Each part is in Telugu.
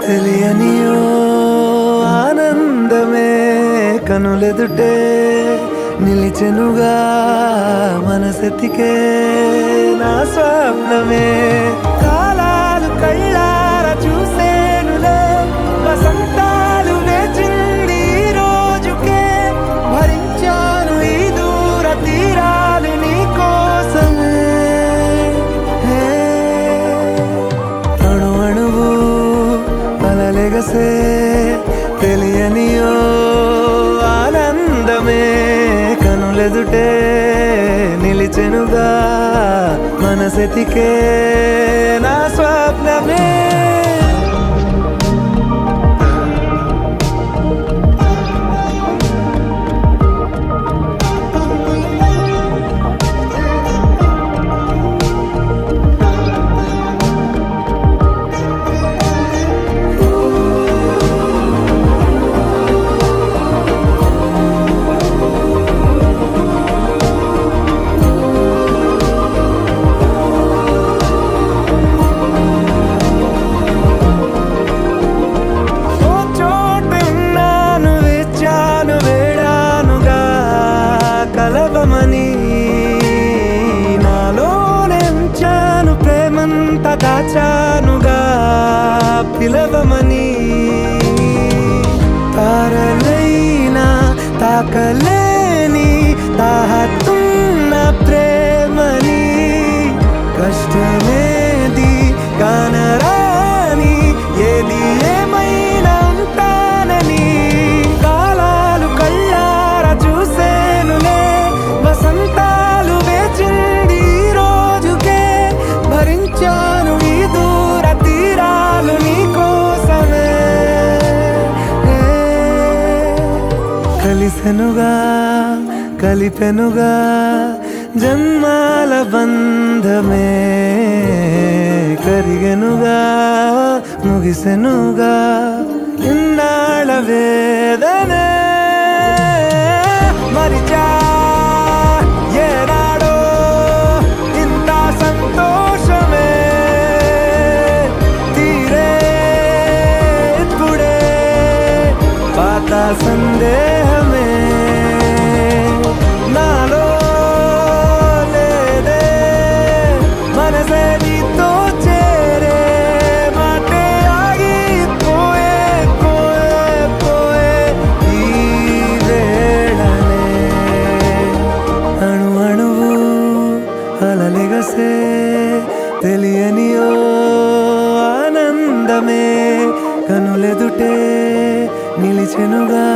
తెలియనియో ఆనందమే కనులెదుటే నిలిచెనుగా మనసెతికే నా స్వప్నమే కాలాలు కళ్ళారా చూసేనులే వసంతాలు వేచింది ఈ రోజుకే భరించాను ఈ దూర తీరాలు నీ కోసమే అణు అణువు అలలెగసే తెలియనియో ఆనందమే కనులెదుటే నిలిచెనుగా మనసెతికే నా స్వప్నమే నాలోనెంచాను ప్రేమంత దాచానుగా పిలవమని తారలైనా తాకలేని తాహతున్న ప్రేమని కష్టమేది కానరాని ఏది ఏమైనా ఉంటానని కాలాలు కళ్ళారా చూసేనులే వసంతాలు వేచింది ఈ రోజుకే భరించాను ఈ దూర తీరాలు నీ కోసమే కలిసెనుగా కలిపెనుగా జన్మాల బంధమే కరిగెనుగా ముగిసెనుగా ఇన్నాళ్ళ వేదనే మరిచా ఏనాడో ఇంత సంతోషమే తీరే ఇప్పుడే పాత సందేహమే నాలో లేదే మనసే నీతో చేరే మాటే ఆగిపోయే పోయే పోయే ఈ వేళనే అణు అణువు అలలెగసే తెలియనియో ఆనందమే కనులెదుటే నిలిచెనుగా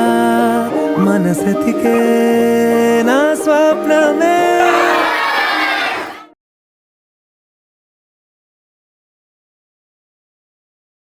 మనసెతికే నా స్వప్న